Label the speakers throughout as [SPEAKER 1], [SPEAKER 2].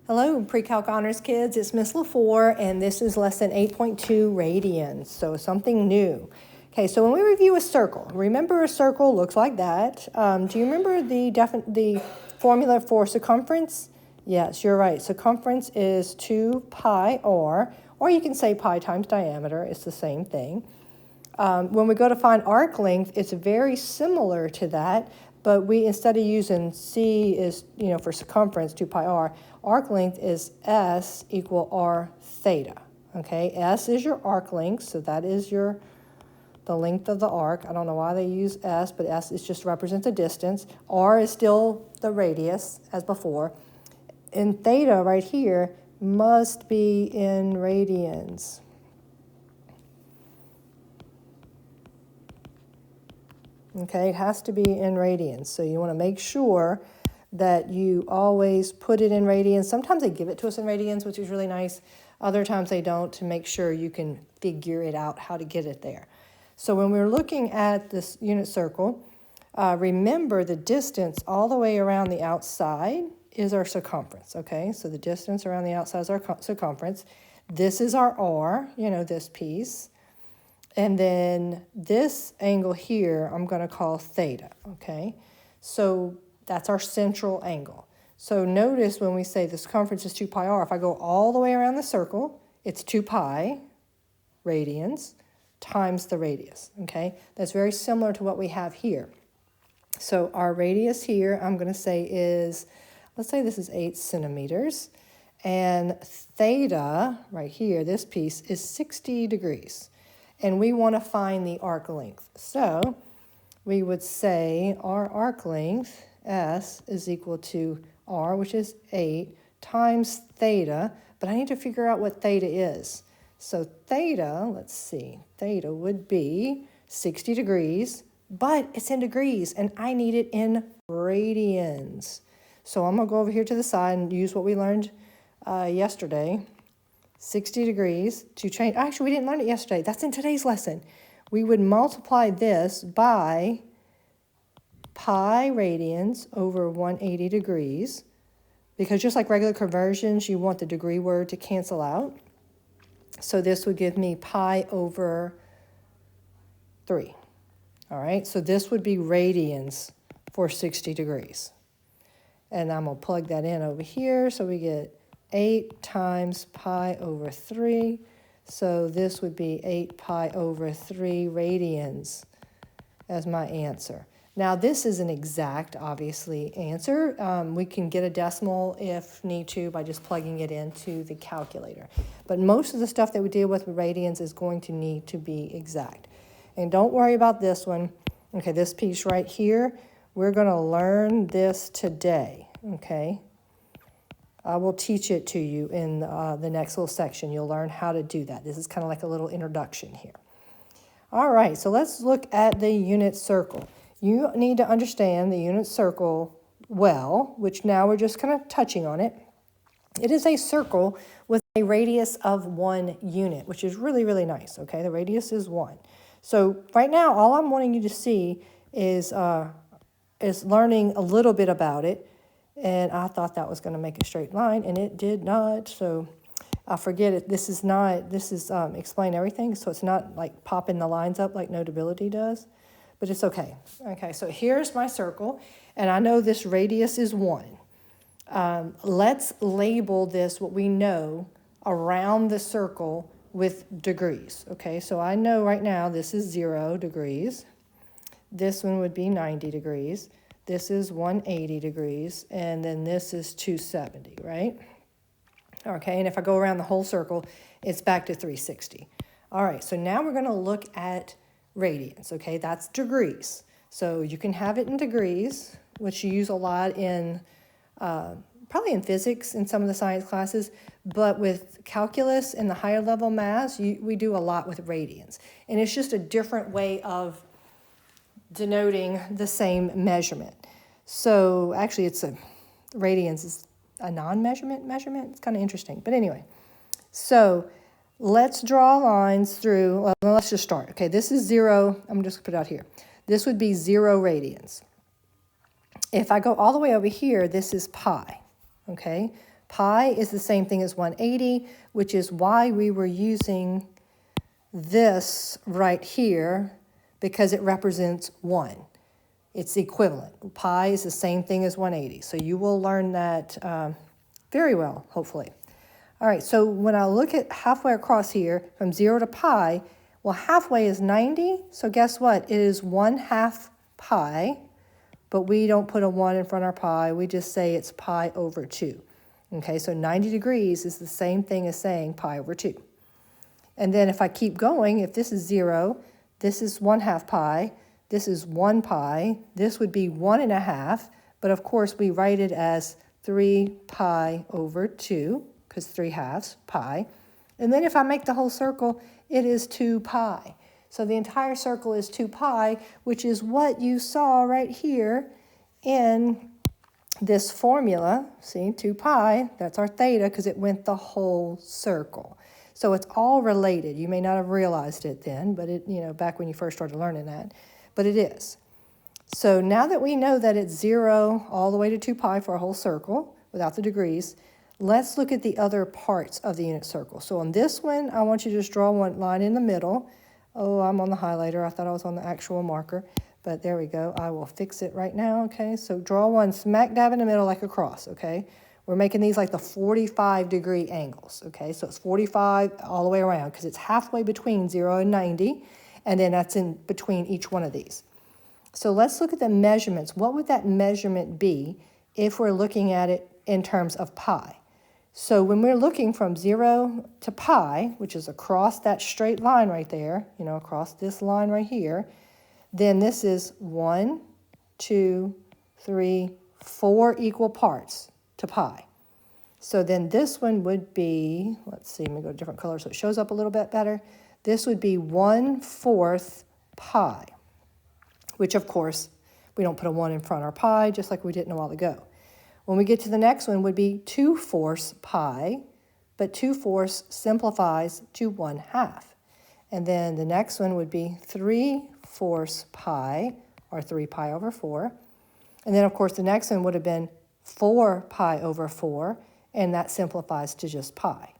[SPEAKER 1] Hello, Pre-Calc Honors kids. It's Miss Lefort, and this is lesson 8.2, Radians, so something new. Okay, so when we review a circle, remember a circle looks like that. Do you remember the formula for circumference? Yes, you're right. Circumference is 2 pi r, or you can say pi times diameter. It's the same thing. When we go to find arc length, it's very similar to that, but we, instead of using C is, for circumference, 2 pi r, arc length is S equal R theta, okay? S is your arc length, so that is the length of the arc. I don't know why they use S, but S is just represents a distance. R is still the radius, as before. And theta right here must be in radians. Okay, it has to be in radians. So you want to make sure that you always put it in radians. Sometimes they give it to us in radians, which is really nice. Other times they don't, to make sure you can figure it out how to get it there. So when we're looking at this unit circle, remember the distance all the way around the outside is our circumference, okay? So the distance around the outside is our circumference. This is our R, this piece. And then this angle here, I'm going to call theta, okay? So that's our central angle. So notice when we say the circumference is 2 pi r, if I go all the way around the circle, it's 2 pi radians times the radius, okay? That's very similar to what we have here. So our radius here, I'm going to say is, let's say this is 8 centimeters. And theta, right here, this piece, is 60 degrees. And we want to find the arc length. So we would say our arc length, S, is equal to R, which is 8, times theta. But I need to figure out what theta is. So theta, let's see, theta would be 60 degrees, but it's in degrees, and I need it in radians. So I'm going to go over here to the side and use what we learned yesterday. 60 degrees to change. Actually, we didn't learn it yesterday. That's in today's lesson. We would multiply this by pi radians over 180 degrees, because just like regular conversions, you want the degree word to cancel out. So this would give me pi over 3. All right, so this would be radians for 60 degrees. And I'm going to plug that in over here, so we get 8 times pi over 3. So this would be 8 pi over 3 radians as my answer. Now this is an exact, obviously, answer. We can get a decimal if need to by just plugging it into the calculator. But most of the stuff that we deal with radians is going to need to be exact. And don't worry about this one. Okay, this piece right here, we're going to learn this today, okay? I will teach it to you in the next little section. You'll learn how to do that. This is kind of like a little introduction here. All right, so let's look at the unit circle. You need to understand the unit circle well, which now we're just kind of touching on it. It is a circle with a radius of 1 unit, which is really, really nice, okay? The radius is 1. So right now, all I'm wanting you to see is learning a little bit about it. And I thought that was going to make a straight line, and it did not. So I forget it. This is explain everything, so it's not like popping the lines up like Notability does, but it's okay. Okay, so here's my circle, and I know this radius is 1. Let's label this what we know around the circle with degrees. Okay, so I know right now this is 0 degrees. This one would be 90 degrees. This is 180 degrees, and then this is 270, right? Okay, and if I go around the whole circle, it's back to 360. All right, so now we're going to look at radians, okay? That's degrees. So you can have it in degrees, which you use a lot in, probably in physics in some of the science classes, but with calculus and the higher level maths, we do a lot with radians. And it's just a different way of denoting the same measurement. So actually radians is a non-measurement measurement. It's kind of interesting. But anyway, so let's draw lines through, well, let's just start. Okay, this is 0. I'm just going to put it out here. This would be 0 radians. If I go all the way over here, this is pi. Okay, Pi is the same thing as 180, which is why we were using this right here, because it represents 1. It's equivalent. Pi is the same thing as 180. So you will learn that very well, hopefully. All right, so when I look at halfway across here, from 0 to pi, well, halfway is 90. So guess what? It is 1/2 pi, but we don't put a 1 in front of our pi. We just say it's pi over 2. Okay, so 90 degrees is the same thing as saying pi over 2. And then if I keep going, if this is 0, this is 1/2 pi, this is 1 pi, this would be 1.5, but of course we write it as 3 pi over 2, because 3/2 pi. And then if I make the whole circle, it is 2 pi. So the entire circle is 2 pi, which is what you saw right here in this formula. See, 2 pi, that's our theta, because it went the whole circle. So it's all related. You may not have realized it then, but it, back when you first started learning that, but it is. So now that we know that it's 0 all the way to 2 pi for a whole circle without the degrees, let's look at the other parts of the unit circle. So on this one, I want you to just draw one line in the middle. Oh, I'm on the highlighter. I thought I was on the actual marker, but there we go. I will fix it right now, okay? So draw one smack dab in the middle like a cross, okay? We're making these like the 45-degree angles, okay? So it's 45 all the way around because it's halfway between 0 and 90, and then that's in between each one of these. So let's look at the measurements. What would that measurement be if we're looking at it in terms of pi? So when we're looking from 0 to pi, which is across that straight line right there, across this line right here, then this is 1, 2, 3, 4 equal parts to pi. So then this one would be, let's see, let me go to a different color so it shows up a little bit better. This would be 1/4 pi, which of course, we don't put a 1 in front of our pi, just like we did a while ago. When we get to the next one would be 2/4 pi, but 2/4 simplifies to 1/2. And then the next one would be 3/4 pi, or 3 pi over 4. And then of course the next one would have been 4 pi over 4, and that simplifies to just pi.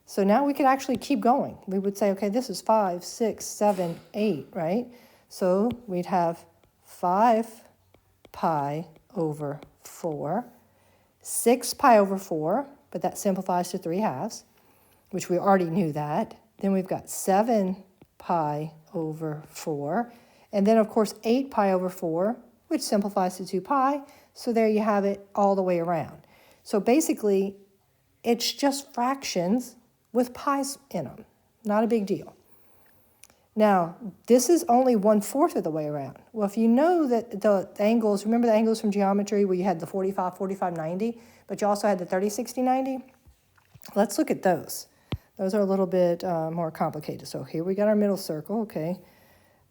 [SPEAKER 1] So now we could actually keep going. We would say, okay, this is 5, 6, 7, 8, right? So we'd have 5 pi over 4, 6 pi over 4, but that simplifies to 3/2, which we already knew that. Then we've got 7 pi over 4, and then of course 8 pi over 4, which simplifies to 2 pi. So there you have it all the way around. So basically, it's just fractions with pi's in them. Not a big deal. Now, this is only 1/4 of the way around. Well, if you know that the angles, remember the angles from geometry where you had the 45, 45, 90, but you also had the 30, 60, 90? Let's look at those. Those are a little bit more complicated. So here we got our middle circle, okay.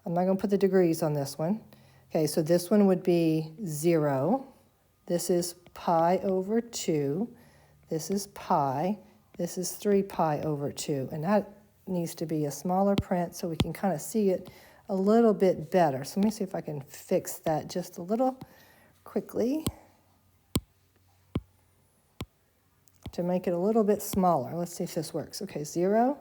[SPEAKER 1] I'm not going to put the degrees on this one. Okay, so this one would be 0. This is pi over 2. This is pi. This is 3 pi over 2. And that needs to be a smaller print so we can kind of see it a little bit better. So let me see if I can fix that just a little quickly to make it a little bit smaller. Let's see if this works. Okay, 0.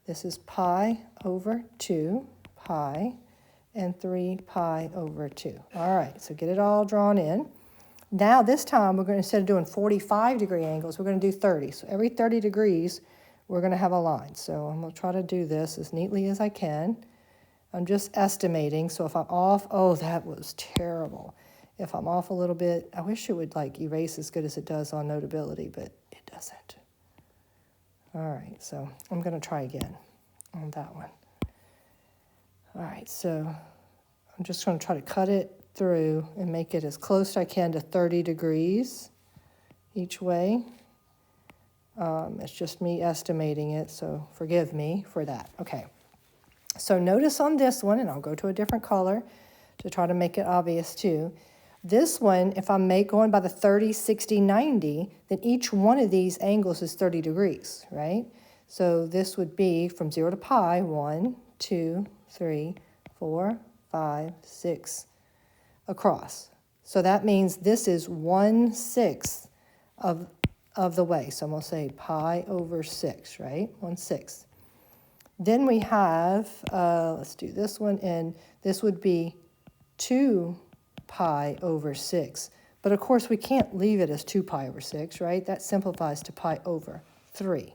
[SPEAKER 1] This is pi over 2, pi, and 3 pi over 2. All right, so get it all drawn in. Now this time we're going to, instead of doing 45-degree angles, we're going to do 30. So every 30 degrees, we're going to have a line. So I'm going to try to do this as neatly as I can. I'm just estimating, so if I'm off, oh, that was terrible. If I'm off a little bit, I wish it would like erase as good as it does on Notability, but it doesn't. All right, so I'm going to try again on that one. All right, so I'm just going to try to cut it through and make it as close as I can to 30 degrees each way. It's just me estimating it, so forgive me for that. Okay, so notice on this one, and I'll go to a different color to try to make it obvious too. This one, if I'm going by the 30, 60, 90, then each one of these angles is 30 degrees, right? So this would be from 0 to pi, 1, 2, 3, 4, 5, 6, across. So that means this is 1/6 of of the way. So I'm going to say pi over 6, right? 1/6. Then we have, let's do this one, and this would be 2 pi over 6. But of course, we can't leave it as 2 pi over 6, right? That simplifies to pi over 3.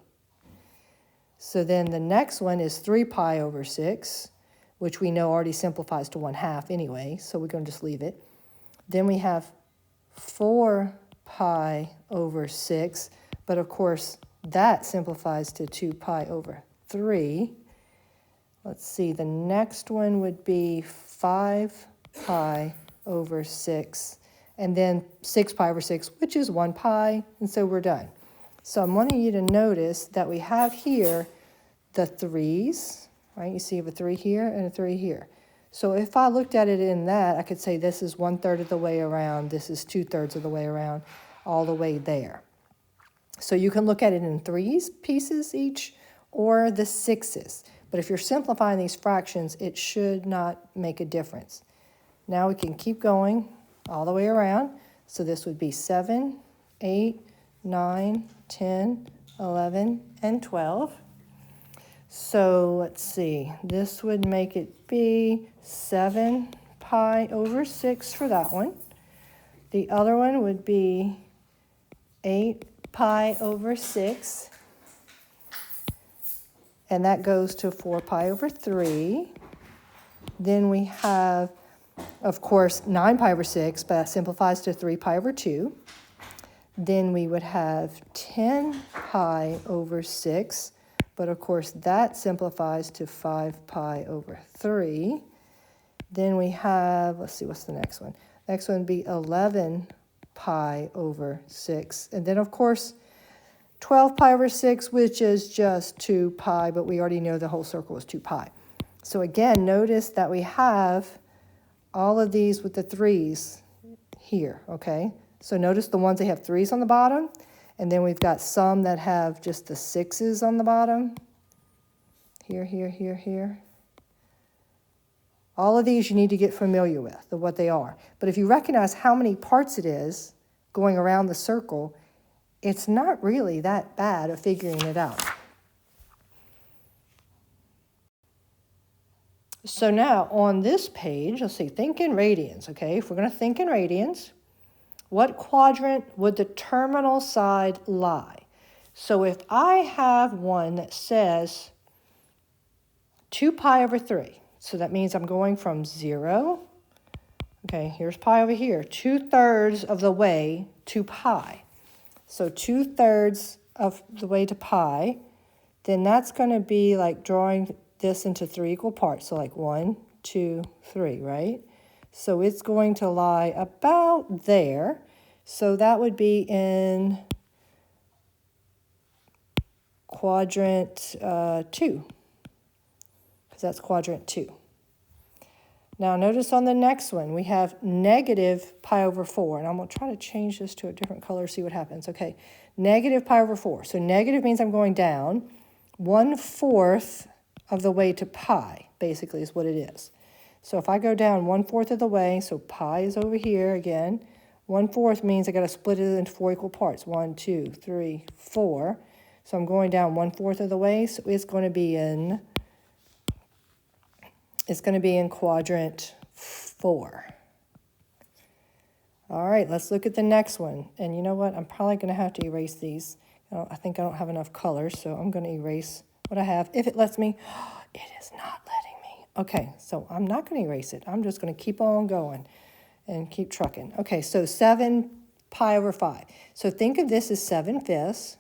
[SPEAKER 1] So then the next one is 3 pi over 6, which we know already simplifies to 1/2 anyway, so we're going to just leave it. Then we have 4 pi over 6, but of course, that simplifies to 2 pi over 3. Let's see, the next one would be 5 pi over 6, and then 6 pi over 6, which is 1 pi, and so we're done. So I'm wanting you to notice that we have here the 3's, right? You see a 3 here and a 3 here. So if I looked at it in that, I could say this is 1/3 of the way around, this is 2/3 of the way around, all the way there. So you can look at it in 3's pieces each, or the 6's. But if you're simplifying these fractions, it should not make a difference. Now we can keep going all the way around. So this would be 7, 8, 9, 10, 11, and 12. So let's see, this would make it be 7 pi over 6 for that one. The other one would be 8 pi over 6. And that goes to 4 pi over 3. Then we have, of course, 9 pi over 6, but that simplifies to 3 pi over 2. Then we would have 10 pi over 6, but of course that simplifies to 5 pi over 3. Then we have, let's see, what's the next one? Next one would be 11 pi over 6. And then, of course, 12 pi over 6, which is just 2 pi, but we already know the whole circle is 2 pi. So again, notice that we have all of these with the 3's here, okay? So notice the ones that have 3's on the bottom, and then we've got some that have just the 6's on the bottom. Here, here, here, here. All of these you need to get familiar with, what they are. But if you recognize how many parts it is going around the circle, it's not really that bad of figuring it out. So now on this page, let's see, think in radians, okay? If we're going to think in radians, what quadrant would the terminal side lie? So if I have one that says 2 pi over 3, so that means I'm going from 0, okay, here's pi over here, 2/3 of the way to pi. So 2/3 of the way to pi, then that's going to be like drawing this into 3 equal parts. So like 1, 2, 3, right? So it's going to lie about there. So that would be in quadrant 2, because that's quadrant 2. Now notice on the next one, we have negative pi over 4. And I'm going to try to change this to a different color, see what happens. Okay, negative pi over 4. So negative means I'm going down 1/4 of the way to pi, basically, is what it is. So if I go down 1/4 of the way, so pi is over here again. 1/4 means I got to split it into 4 equal parts. 1, 2, 3, 4. So I'm going down 1/4 of the way, so it's going to be in quadrant 4. All right, let's look at the next one. And you know what? I'm probably going to have to erase these. I think I don't have enough colors, so I'm going to erase what I have. If it lets me, it is not letting me. Okay, so I'm not going to erase it. I'm just going to keep on going and keep trucking. Okay, so 7 pi over 5. So think of this as 7/5.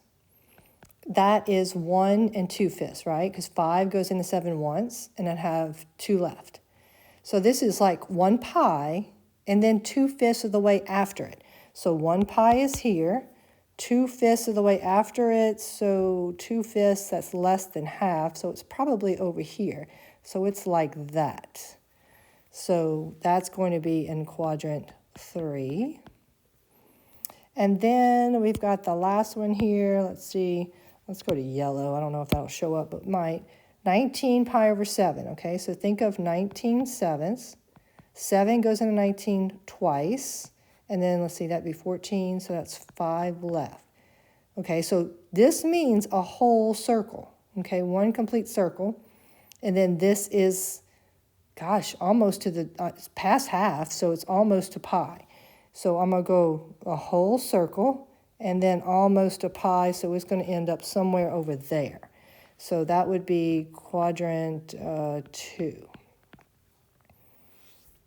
[SPEAKER 1] That is 1 2/5, right? Because 5 goes into 7 once, and I have 2 left. So this is like 1 pi, and then 2/5 of the way after it. So 1 pi is here, 2/5 of the way after it, so 2/5, that's less than half, so it's probably over here. So it's like that. So that's going to be in quadrant 3. And then we've got the last one here. Let's see. Let's go to yellow. I don't know if that'll show up, but might. 19 pi over 7, okay? So think of 19/7. 7 goes into 19 twice. And then, let's see, that'd be 14, so that's 5 left. Okay, so this means a whole circle. Okay, one complete circle. And then this is, gosh, almost to the, it's past half, so it's almost to pi. So I'm going to go a whole circle and then almost to pi, so it's going to end up somewhere over there. So that would be quadrant 2.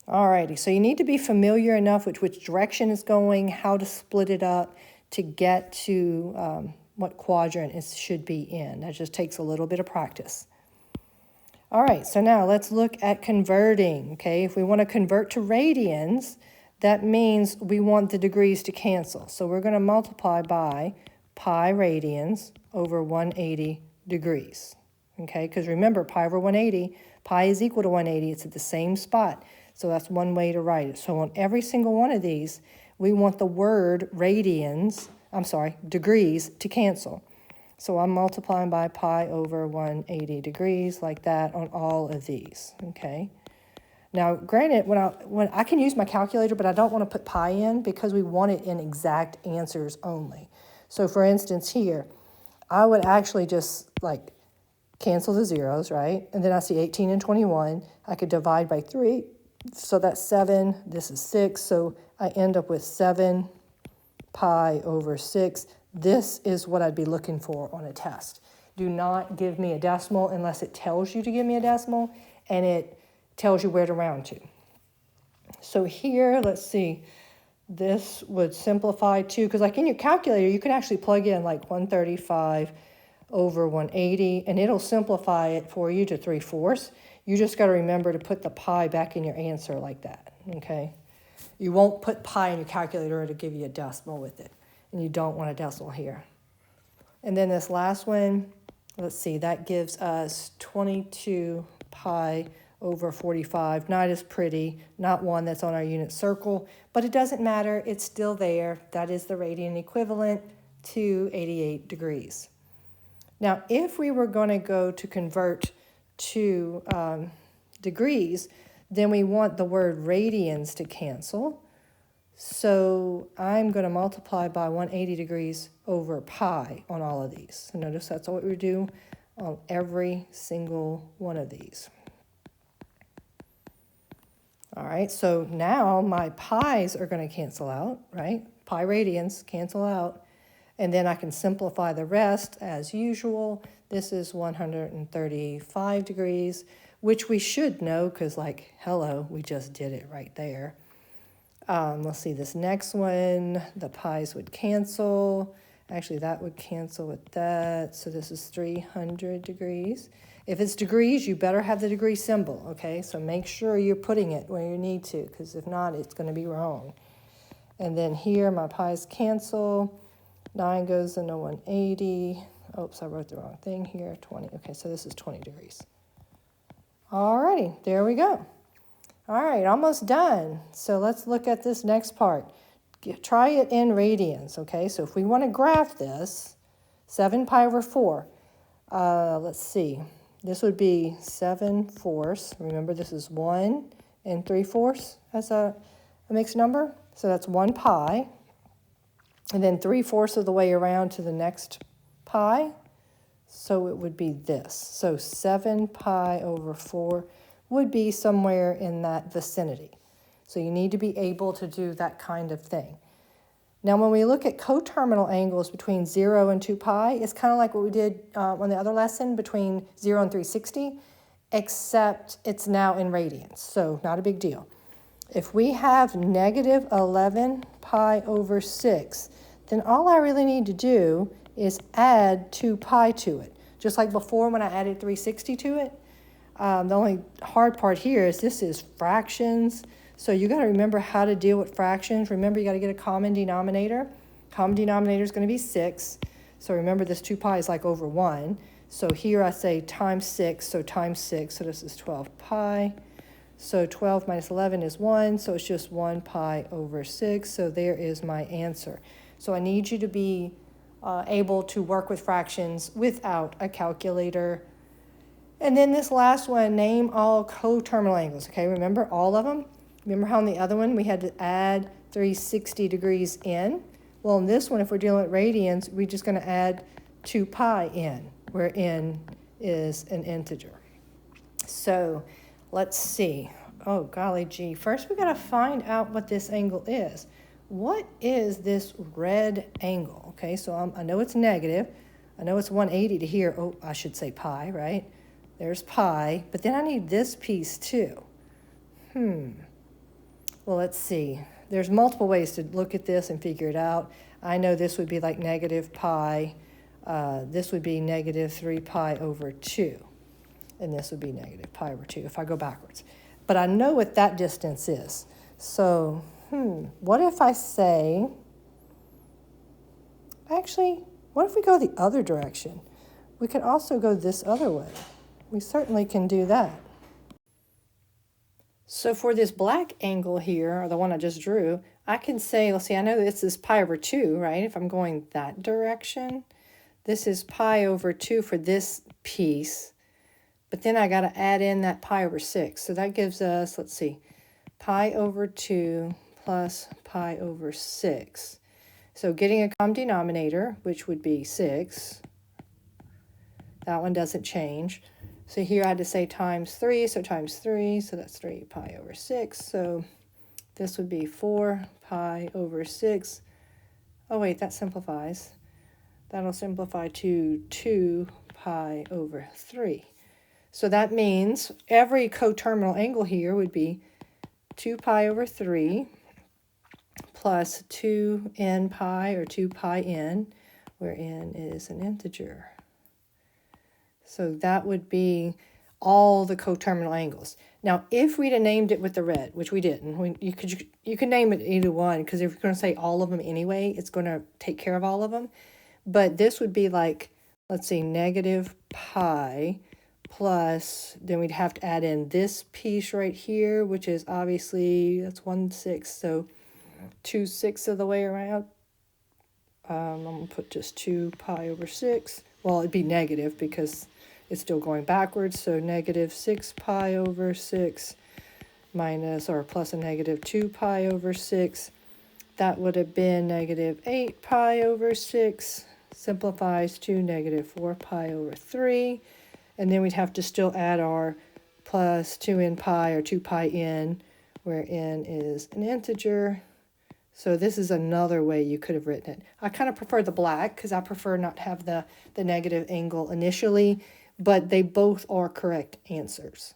[SPEAKER 1] Alrighty, so you need to be familiar enough with which direction it's going, how to split it up to get to what quadrant it should be in. That just takes a little bit of practice. All right, so now let's look at converting, okay? If we want to convert to radians, that means we want the degrees to cancel. So we're going to multiply by pi radians over 180 degrees, okay? Because remember, pi over 180, pi is equal to 180. It's at the same spot. So that's one way to write it. So on every single one of these, we want the word degrees to cancel. So I'm multiplying by pi over 180 degrees like that on all of these, okay? Now, granted, when I can use my calculator, but I don't want to put pi in because we want it in exact answers only. So for instance here, I would actually just like cancel the zeros, right? And then I see 18 and 21. I could divide by 3. So that's 7, this is 6, so I end up with 7 pi over 6. This is what I'd be looking for on a test. Do not give me a decimal unless it tells you to give me a decimal and it tells you where to round to. So here, let's see, this would simplify too, because like in your calculator, you can actually plug in like 135 over 180, and it'll simplify it for you to 3/4. You just got to remember to put the pi back in your answer like that, okay? You won't put pi in your calculator to give you a decimal with it, and you don't want a decimal here. And then this last one, let's see, that gives us 22 pi over 45. Not as pretty, not one that's on our unit circle, but it doesn't matter. It's still there. That is the radian equivalent to 88 degrees. Now, if we were going to go to convert to degrees, then we want the word radians to cancel. So I'm going to multiply by 180 degrees over pi on all of these. So notice that's what we do on every single one of these. All right, so now my pi's are going to cancel out, right? Pi radians cancel out. And then I can simplify the rest as usual. This is 135 degrees, which we should know because, like, hello, we just did it right there. Let's see, this next one, the pi's would cancel. Actually, that would cancel with that. So this is 300 degrees. If it's degrees, you better have the degree symbol, okay? So make sure you're putting it where you need to, because if not, it's going to be wrong. And then here, my pi's cancel. 9 goes into 180. Oops, I wrote the wrong thing here. 20. Okay, so this is 20 degrees. Alrighty, there we go. All right, almost done. So let's look at this next part. Try it in radians, okay? So if we want to graph this, 7 pi over 4, let's see. This would be 7/4. Remember, this is 1 3/4 as a mixed number. So that's 1 pi. And then 3/4 of the way around to the next pi. So it would be this. So 7 pi over 4 would be somewhere in that vicinity. So you need to be able to do that kind of thing. Now, when we look at coterminal angles between 0 and 2 pi, it's kind of like what we did on the other lesson between 0 and 360, except it's now in radians, so not a big deal. If we have negative 11 pi over 6, then all I really need to do is add 2 pi to it. Just like before when I added 360 to it. The only hard part here is this is fractions. So you got to remember how to deal with fractions. Remember, you got to get a common denominator. Common denominator is going to be 6. So remember, this 2 pi is like over 1. So here I say times 6, so times 6. So this is 12 pi. So 12 minus 11 is 1, so it's just 1 pi over 6. So there is my answer. So I need you to be able to work with fractions without a calculator. And then this last one, name all coterminal angles. Okay, remember all of them? Remember how on the other one we had to add 360 degrees in? Well, in this one, if we're dealing with radians, we're just going to add 2 pi n, where n is an integer. So let's see. Oh, golly gee. First, we got to find out what this angle is. What is this red angle? Okay, so I know it's negative. I know it's 180 to here. Oh, I should say pi, right? There's pi. But then I need this piece too. Well, let's see. There's multiple ways to look at this and figure it out. I know this would be like negative pi. This would be negative 3 pi over 2. And this would be negative pi over 2 if I go backwards. But I know what that distance is. So, what if I say, actually, what if we go the other direction? We could also go this other way. We certainly can do that. So for this black angle here, or the one I just drew, I can say, let's see, I know this is pi over 2, right? If I'm going that direction, this is pi over 2 for this piece. But then I got to add in that pi over 6. So that gives us, let's see, pi over 2 plus pi over 6. So getting a common denominator, which would be 6. That one doesn't change. So here I had to say times 3, so times 3, so that's 3 pi over 6. So this would be 4 pi over 6. Oh wait, that simplifies. That'll simplify to 2 pi over 3. So that means every coterminal angle here would be 2 pi over 3 plus 2n pi, or 2 pi n, where n is an integer. So that would be all the coterminal angles. Now, if we'd have named it with the red, which we didn't, you could name it either one, because if you're going to say all of them anyway, it's going to take care of all of them. But this would be like, let's see, negative pi plus, then we'd have to add in this piece right here, which is obviously, that's 1/6, so 2/6 of the way around. I'm going to put just 2 pi over 6. Well, it'd be negative because it's still going backwards, so negative 6 pi over 6 minus, or plus a negative 2 pi over 6. That would have been negative 8 pi over 6, simplifies to negative 4 pi over 3. And then we'd have to still add our plus 2n pi, or 2 pi n, where n is an integer. So this is another way you could have written it. I kind of prefer the black because I prefer not to have the negative angle initially, but they both are correct answers.